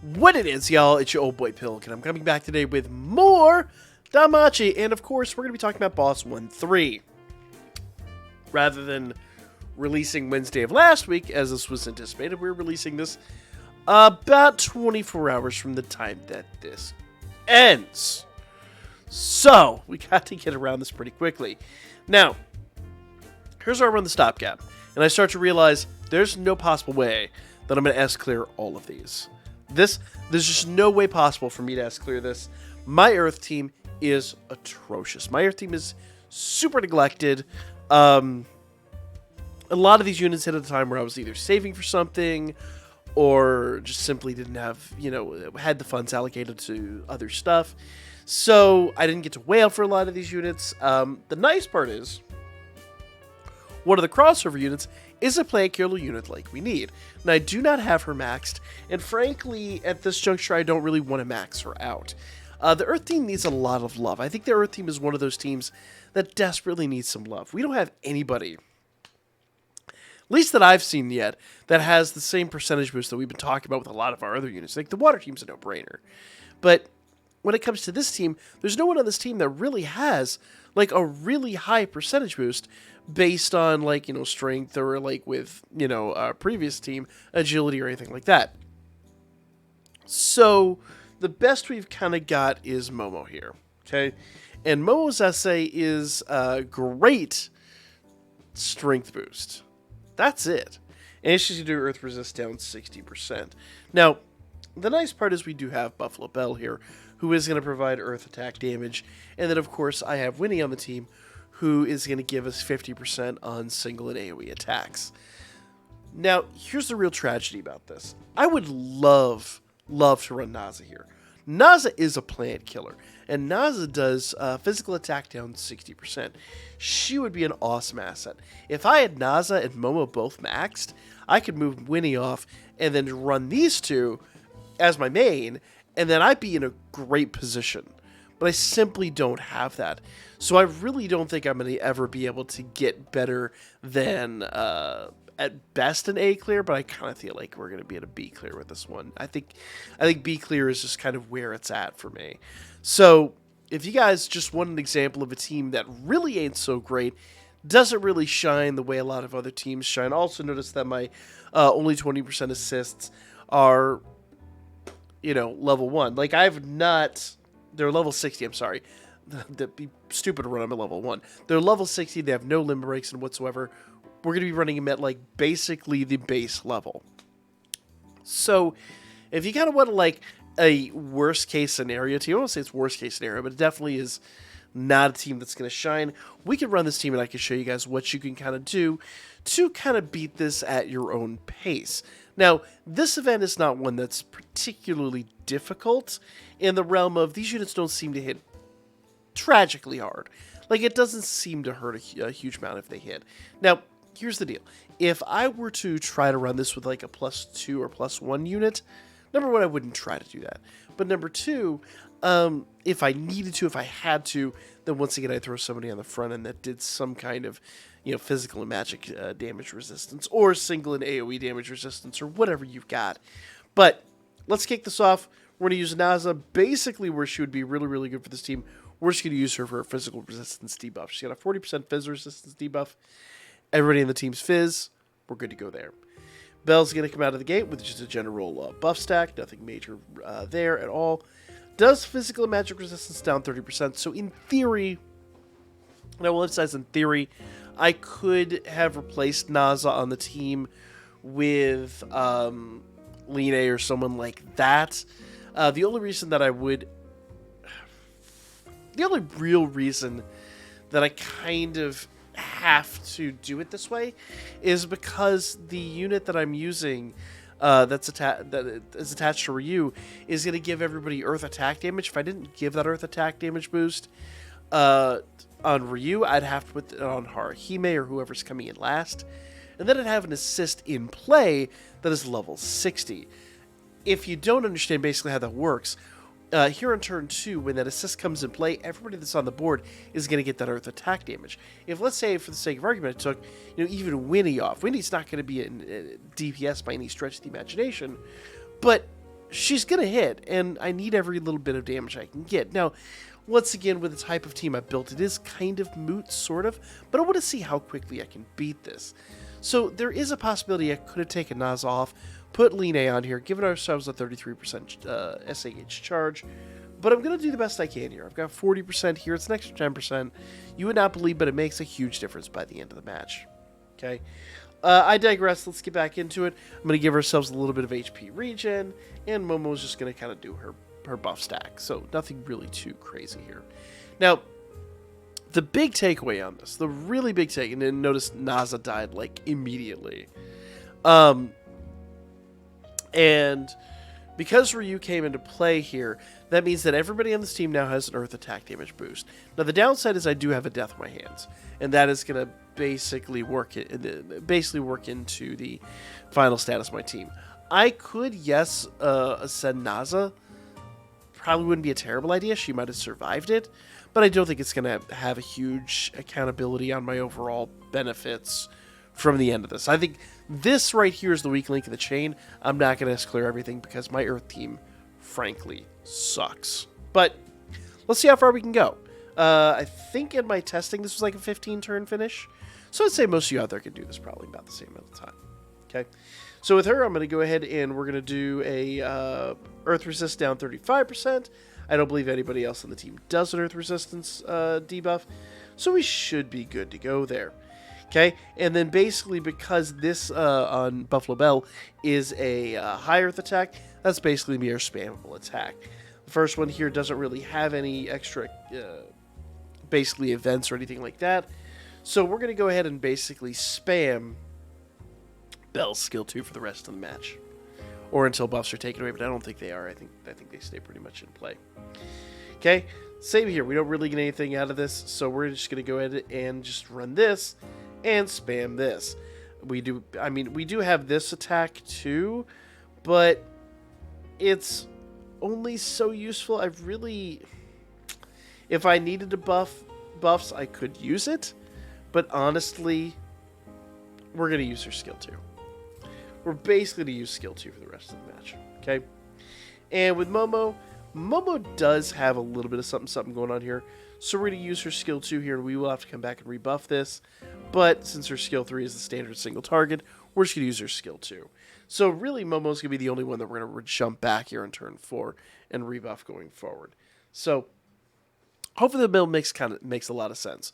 What it is, y'all, it's your old boy Pilk, and I'm coming back today with more Danmachi, and of course, we're going to be talking about Boss 1-3. Rather than releasing Wednesday of last week, as this was anticipated, we're releasing this about 24 hours from the time that this ends. So, we got to get around this pretty quickly. Now, here's where I run the stopgap, and I start to realize there's no possible way that I'm going to S-clear all of these. There's just no way possible for me to S-clear this. My Earth team is atrocious. My Earth team is super neglected. A lot of these units hit at a time where I was either saving for something or just simply didn't have, had the funds allocated to other stuff. So I didn't get to whale for a lot of these units. The nice part is, one of the crossover units is a plant killer unit like we need. And I do not have her maxed, and frankly, at this juncture, I don't really want to max her out. The Earth team needs a lot of love. I think the Earth team is one of those teams that desperately needs some love. We don't have anybody, at least that I've seen yet, that has the same percentage boost that we've been talking about with a lot of our other units. Like, the Water team's a no-brainer. But when it comes to this team, there's no one on this team that really has, like, a really high percentage boost based on, like, strength or, like, with, a previous team, agility or anything like that. So, the best we've kind of got is Momo here, okay? And Momo's essay is a great strength boost. That's it. And she's going to do Earth Resist down 60%. Now, the nice part is we do have Buffalo Bell here, who is going to provide Earth attack damage. And then, of course, I have Winnie on the team, who is going to give us 50% on single and AoE attacks. Now, here's the real tragedy about this. I would love to run Naza here. Naza is a plant killer, and Naza does physical attack down 60%. She would be an awesome asset. If I had Naza and Momo both maxed, I could move Winnie off and then run these two as my main, and then I'd be in a great position. But I simply don't have that. So I really don't think I'm going to ever be able to get better than, at best, an A clear, but I kind of feel like we're going to be at a B clear with this one. I think B clear is just kind of where it's at for me. So if you guys just want an example of a team that really ain't so great, doesn't really shine the way a lot of other teams shine. Also notice that my only 20% assists are, level 1. Like, they're level 60, I'm sorry. That'd be stupid to run them at level 1. They're level 60, they have no limb breaks and whatsoever. We're going to be running them at, like, basically the base level. So, if you kind of want, like, a worst-case scenario team, I don't want to say it's worst-case scenario, but it definitely is not a team that's going to shine. We can run this team, and I can show you guys what you can kind of do to kind of beat this at your own pace. Now, this event is not one that's particularly difficult in the realm of these units don't seem to hit tragically hard. Like, it doesn't seem to hurt a huge amount if they hit. Now, here's the deal. If I were to try to run this with, like, a +2 or +1 unit, number one, I wouldn't try to do that. But number two, if I needed to, if I had to, then once again, I'd throw somebody on the front end that did some kind of, physical and magic damage resistance, or single and AoE damage resistance, or whatever you've got. But let's kick this off. We're going to use Naza basically where she would be really, really good for this team. We're just going to use her for a physical resistance debuff. She's got a 40% Fizz resistance debuff. Everybody in the team's Fizz. We're good to go there. Bell's going to come out of the gate with just a general buff stack. Nothing major there at all. Does physical and magic resistance down 30%. So in theory, and I will emphasize in theory, I could have replaced Naza on the team with Line or someone like that. The only real reason that I kind of have to do it this way is because the unit that I'm using that is attached to Ryu is going to give everybody Earth attack damage. If I didn't give that Earth attack damage boost on Ryu, I'd have to put it on Haruhime or whoever's coming in last. And then I'd have an assist in play that is level 60. If you don't understand basically how that works, here on turn 2, when that assist comes in play, everybody that's on the board is going to get that Earth attack damage. If, let's say, for the sake of argument, I took even Winnie off. Winnie's not going to be in DPS by any stretch of the imagination, but she's going to hit, and I need every little bit of damage I can get. Now, once again, with the type of team I built, it is kind of moot, sort of, but I want to see how quickly I can beat this. So there is a possibility I could have taken Naz off, put Line on here, given ourselves a 33% SAH charge, but I'm going to do the best I can here. I've got 40% here. It's an extra 10%. You would not believe, but it makes a huge difference by the end of the match. Okay? I digress. Let's get back into it. I'm going to give ourselves a little bit of HP regen, and Momo's just going to kind of do her buff stack. So nothing really too crazy here. Now, the big takeaway on this, the really big take, and then notice Naza died, like, immediately. And because Ryu came into play here, that means that everybody on this team now has an Earth attack damage boost. Now, the downside is I do have a death on my hands, and that is going to basically work into the final status of my team. I could, yes, ascend Naza. Probably wouldn't be a terrible idea. She might have survived it, but I don't think it's going to have a huge accountability on my overall benefits from the end of this. I think this right here is the weak link in the chain. I'm not going to clear everything because my Earth team, frankly, sucks. But let's see how far we can go. I think in my testing this was like a 15-turn finish. So I'd say most of you out there can do this probably about the same amount of time. Okay. So with her, I'm going to go ahead and we're going to do a Earth Resist down 35%. I don't believe anybody else on the team does an Earth Resistance debuff. So we should be good to go there. Okay, and then basically because this on Buffalo Bell is a high Earth attack, that's basically mere spammable attack. The first one here doesn't really have any extra basically events or anything like that. So we're going to go ahead and basically spam Bell's skill 2 for the rest of the match. Or until buffs are taken away, but I don't think they are. I think they stay pretty much in play. Okay, same here. We don't really get anything out of this, so we're just going to go ahead and just run this and spam this. We do have this attack too, but it's only so useful. If I needed to buffs, I could use it, but honestly, we're going to use her skill 2. We're basically going to use skill 2 for the rest of the match, okay? And with Momo does have a little bit of something going on here, so we're going to use her skill 2 here, and we will have to come back and rebuff this. But since her skill 3 is the standard single target, we're just going to use her skill 2. So really, Momo's going to be the only one that we're going to jump back here in turn 4 and rebuff going forward. So hopefully the build makes a lot of sense.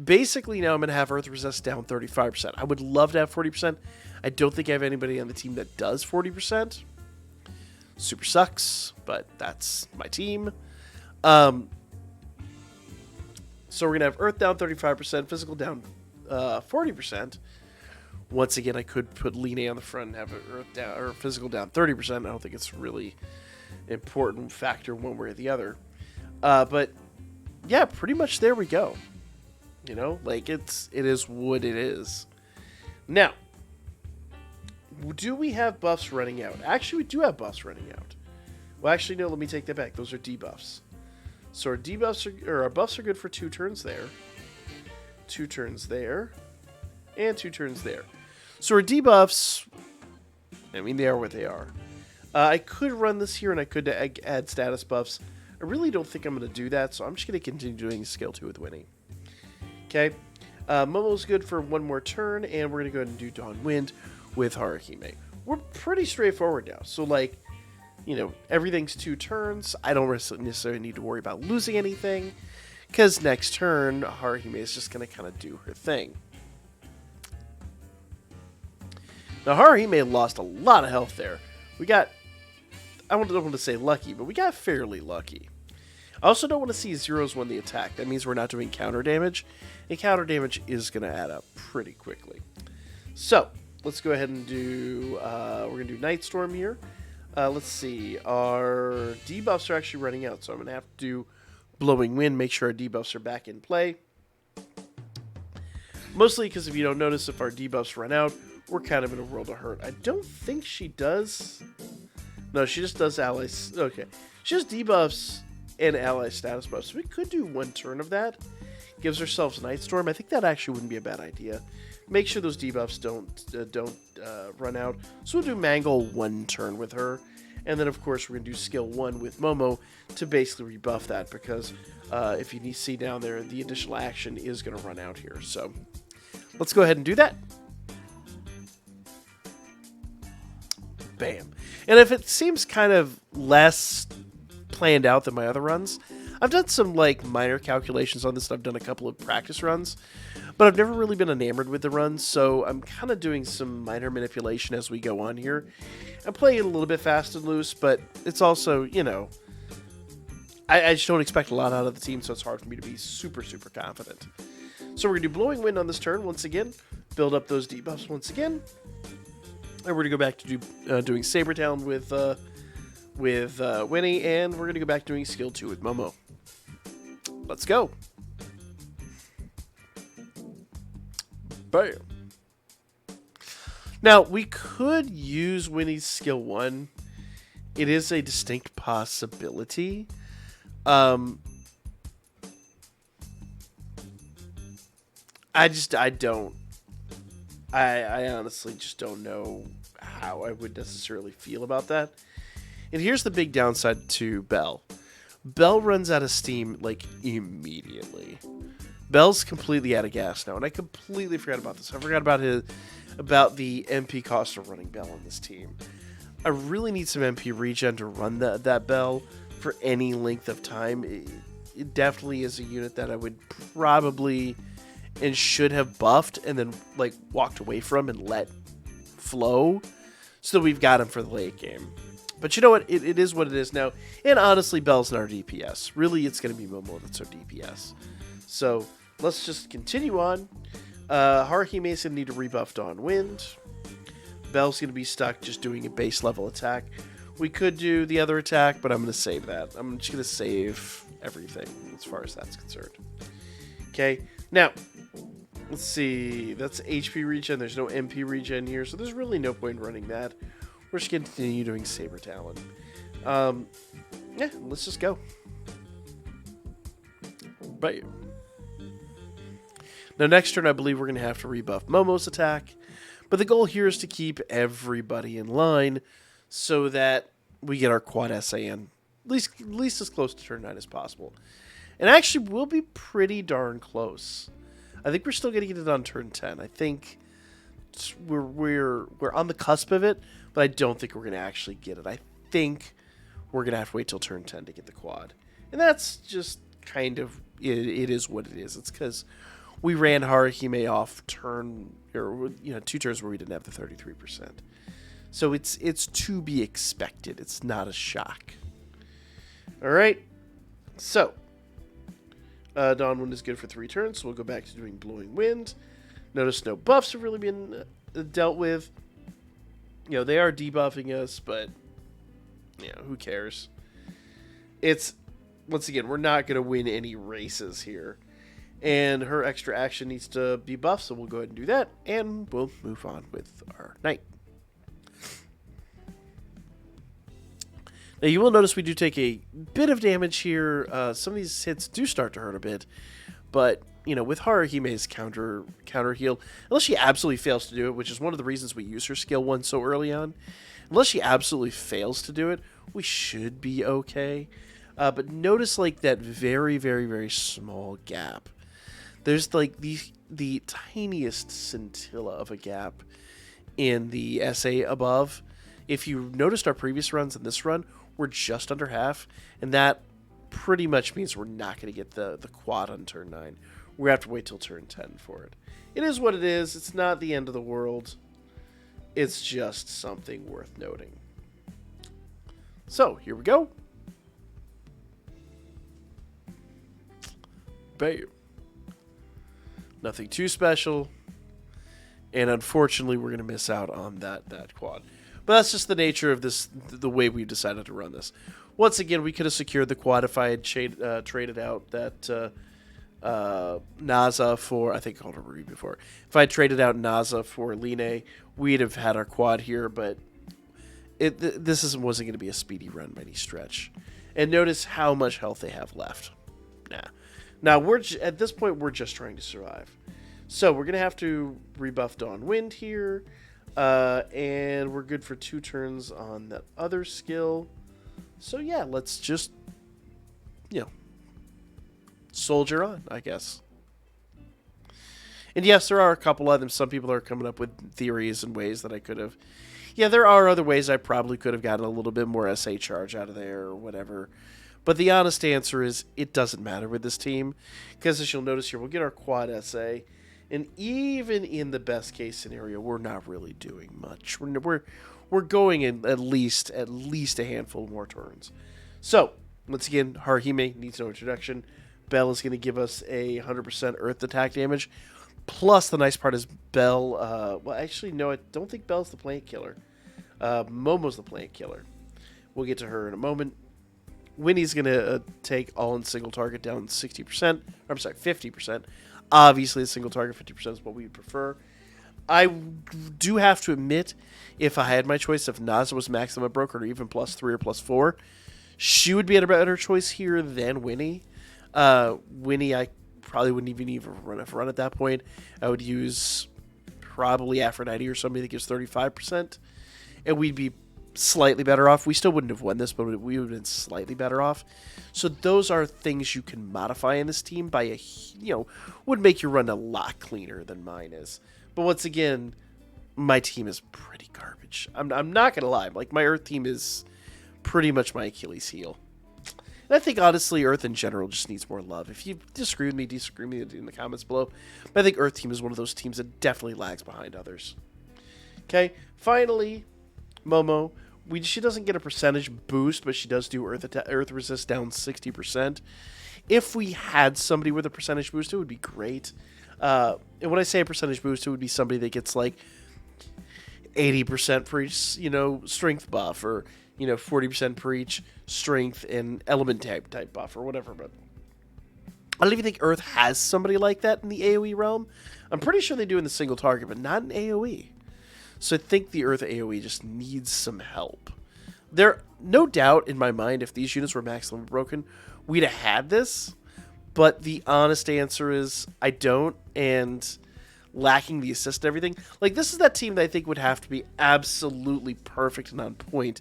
Basically, now I'm going to have Earth Resist down 35%. I would love to have 40%. I don't think I have anybody on the team that does 40%. Super sucks, but that's my team. So we're going to have Earth down 35%, Physical down 40%. Once again, I could put Line on the front and have Earth down, or Physical down 30%. I don't think it's really important factor one way or the other. But yeah, pretty much there we go. You know, like it is what it is. Now, do we have buffs running out? Actually, we do have buffs running out. Well, actually, no, let me take that back. Those are debuffs. So our debuffs our buffs are good for 2 turns there. 2 turns there. And 2 turns there. So our debuffs, I mean, they are what they are. I could run this here and I could add status buffs. I really don't think I'm going to do that, so I'm just going to continue doing skill 2 with Winnie. Okay. Momo's good for 1 more turn, and we're going to go ahead and do Dawn Wind with Haruhime. We're pretty straightforward now. So, like, you know, everything's 2 turns. I don't necessarily need to worry about losing anything, because next turn, Haruhime is just going to kind of do her thing. Now, Haruhime lost a lot of health there. We got, I don't want to say lucky, but we got fairly lucky. I also don't want to see zeros when the attack. That means we're not doing counter damage, and counter damage is going to add up pretty quickly. So, let's go ahead and do, we're going to do Night Storm here. Let's see, our debuffs are actually running out, so I'm going to have to do Blowing Wind, make sure our debuffs are back in play. Mostly because if you don't notice, if our debuffs run out, we're kind of in a world of hurt. I don't think she does. No, she just does allies. Okay. She just debuffs and ally status buffs. So we could do 1 turn of that. Gives ourselves Night Storm. I think that actually wouldn't be a bad idea. Make sure those debuffs don't run out. So we'll do Mangle 1 turn with her. And then, of course, we're going to do skill 1 with Momo to basically rebuff that, because if you see down there, the additional action is going to run out here. So let's go ahead and do that. Bam. And if it seems kind of less planned out than my other runs, I've done some like minor calculations on this. I've done a couple of practice runs, but I've never really been enamored with the runs, so I'm kind of doing some minor manipulation as we go on here. I'm playing it a little bit fast and loose, but it's also, you know, I just don't expect a lot out of the team, so it's hard for me to be super, super confident. So we're going to do Blowing Wind on this turn once again, build up those debuffs once again, and we're going to go back to doing Saber Talon with Winnie, and we're going to go back to doing skill 2 with Momo. Let's go. Bam. Now, we could use Winnie's skill 1. It is a distinct possibility. I honestly just don't know how I would necessarily feel about that. And here's the big downside to Belle. Belle runs out of steam, like, immediately. Belle's completely out of gas now, and I completely forgot about this. I forgot about the MP cost of running Belle on this team. I really need some MP regen to run that Belle for any length of time. It definitely is a unit that I would probably and should have buffed and then, like, walked away from and let flow so that we've got him for the late game. But you know what? It is what it is now. And honestly, Belle's not our DPS. Really, it's going to be Momo that's our DPS. So let's just continue on. Haruhime's going to need to rebuff Dawn Wind. Belle's going to be stuck just doing a base level attack. We could do the other attack, but I'm going to save that. I'm just going to save everything as far as that's concerned. Okay, now, let's see. That's HP regen. There's no MP regen here, so there's really no point in running that. We're just going to continue doing Saber Talon. Yeah, let's just go. Right. Now, next turn, I believe we're going to have to rebuff Momo's attack. But the goal here is to keep everybody in line so that we get our quad SA in at least as close to turn 9 as possible. And actually, we'll be pretty darn close. I think we're still going to get it on turn 10. I think we're on the cusp of it, but I don't think we're going to actually get it. I think we're going to have to wait till turn 10 to get the quad. And that's just kind of, it is what it is. It's because we ran Haruhime off turn, or, you know, 2 turns where we didn't have the 33%. So it's to be expected. It's not a shock. All right. So, Dawn Wind is good for 3 turns, so we'll go back to doing Blowing Wind. Notice no buffs have really been dealt with. You know, they are debuffing us, but, you know, who cares? It's, once again, we're not going to win any races here. And her extra action needs to be buffed, so we'll go ahead and do that, and we'll move on with our night. Now, you will notice we do take a bit of damage here. Some of these hits do start to hurt a bit, but, you know, with Haruhime's counter heal, unless she absolutely fails to do it, which is one of the reasons we use her skill 1 so early on, unless she absolutely fails to do it, we should be okay. But notice, like, that very, very, very small gap. There's, like, the tiniest scintilla of a gap in the SA above. If you noticed our previous runs and this run, we're just under half, and that pretty much means we're not going to get the quad on turn 9. We're going to have to wait till turn 10 for it. It is what it is. It's not the end of the world. It's just something worth noting. So, here we go. Bam. Nothing too special. And unfortunately, we're going to miss out on that quad. But that's just the nature of this, the way we decided to run this. Once again, we could have secured the quad if I had traded out that Naza for, I think I called her Ruby before. If I had traded out Naza for Line, we'd have had our quad here, but this wasn't going to be a speedy run by any stretch. And notice how much health they have left. Nah. Now, at this point, we're just trying to survive. So we're going to have to rebuff Dawn Wind here. And we're good for 2 turns on that other skill. So yeah, let's just, soldier on, I guess. And yes, there are a couple of them. Some people are coming up with theories and ways that I could have. Yeah, there are other ways I probably could have gotten a little bit more SA charge out of there or whatever. But the honest answer is it doesn't matter with this team. Because as you'll notice here, we'll get our quad SA. And even in the best case scenario, we're not really doing much. We're going in at least a handful more turns. So, once again, Haruhime needs no introduction. Bell is going to give us a 100% earth attack damage. Plus, the nice part is Bell... well, actually, no, I don't think Bell's the plant killer. Momo's the plant killer. We'll get to her in a moment. Winnie's going to take all in single target down 60%. I'm sorry, 50%. Obviously, a single target 50% is what we would prefer. I do have to admit, if I had my choice, if Naza was maximum broken or even +3 or +4, she would be a better choice here than Winnie. Winnie, I probably wouldn't even run at that point. I would use probably Aphrodite or somebody that gives 35%, and we'd be slightly better off. We still wouldn't have won this, but we would have been slightly better off. So those are things you can modify in this team by would make your run a lot cleaner than mine is. But once again, my team is pretty garbage. I'm not gonna lie. Like, my Earth team is pretty much my Achilles heel. And I think, honestly, Earth in general just needs more love. If you disagree with me in the comments below. But I think Earth team is one of those teams that definitely lags behind others. Okay, finally, Momo. She doesn't get a percentage boost, but she does do Earth resist down 60%. If we had somebody with a percentage boost, it would be great. And when I say a percentage boost, it would be somebody that gets like 80% for each, strength buff, or 40% for each strength and element type buff, or whatever. But I don't even think Earth has somebody like that in the AoE realm. I'm pretty sure they do in the single target, but not in AoE. So I think the Earth AoE just needs some help. There, no doubt in my mind, if these units were maximum broken, we'd have had this. But the honest answer is I don't, and lacking the assist and everything. Like, this is that team that I think would have to be absolutely perfect and on point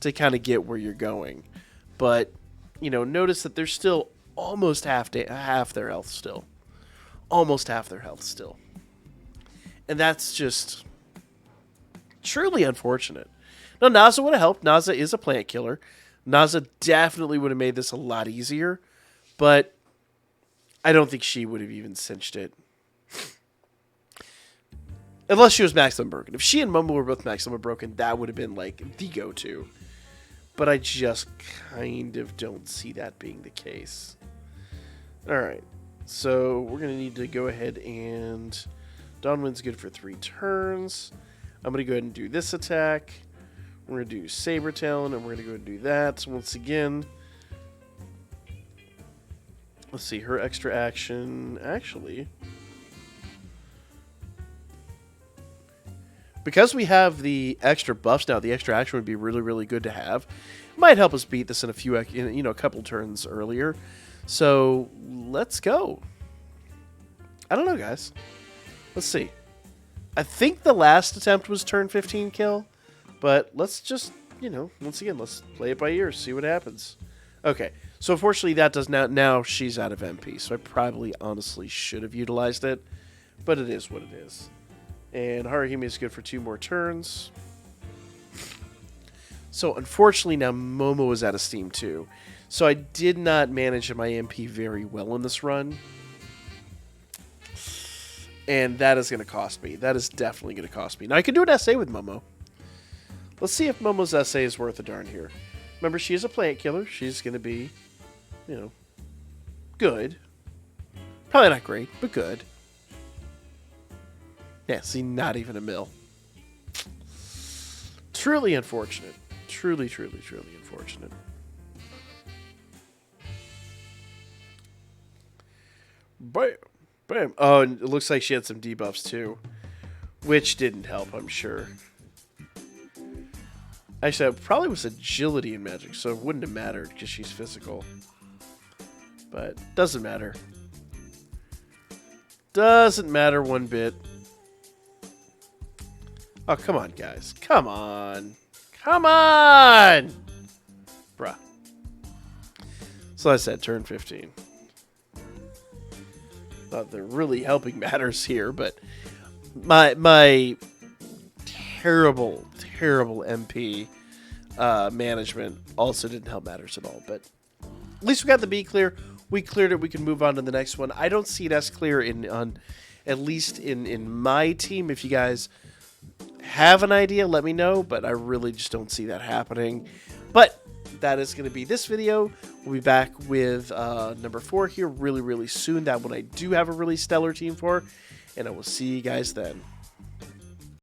to kind of get where you're going. But, notice that they're still almost half their health still. Almost half their health still. And that's just truly unfortunate. Now, Naza would have helped. Naza is a plant killer. Naza definitely would have made this a lot easier, but I don't think she would have even cinched it. Unless she was maximum broken. If she and Momo were both maximum broken, that would have been like the go-to. But I just kind of don't see that being the case. Alright, so we're going to need to go ahead and... Dawnwind's good for 3 turns. I'm going to go ahead and do this attack. We're going to do Saber Talon, and we're going to go ahead and do that. Once again, let's see, her extra action, actually, because we have the extra buffs now, the extra action would be really, really good to have. It might help us beat this in a couple turns earlier. So let's go. I don't know, guys. Let's see. I think the last attempt was turn 15 kill, but let's just, once again, let's play it by ear, see what happens. Okay, so unfortunately that does now she's out of MP, so I probably honestly should have utilized it, but it is what it is. And Haruhime is good for 2 more turns. So unfortunately now Momo is out of steam too. So I did not manage my MP very well in this run. And that is going to cost me. That is definitely going to cost me. Now, I can do an SA with Momo. Let's see if Momo's SA is worth a darn here. Remember, she is a plant killer. She's going to be, good. Probably not great, but good. Yeah, see, not even a mill. Truly unfortunate. Truly, truly, truly unfortunate. Bam. Bam. Oh, and it looks like she had some debuffs too, which didn't help, I'm sure. Actually, it probably was agility in magic, so it wouldn't have mattered because she's physical. But doesn't matter. Doesn't matter one bit. Oh, come on, guys. Come on. Come on! Bruh. So I said turn 15. Not they're really helping matters here, but my terrible MP management also didn't help matters at all. But at least we got the B clear. We cleared it. We can move on to the next one. I don't see an S clear at least in my team. If you guys have an idea, let me know. But I really just don't see that happening. But that is going to be this video. We'll be back with number 4 here really soon. That one I do have a really stellar team for. And I will see you guys then.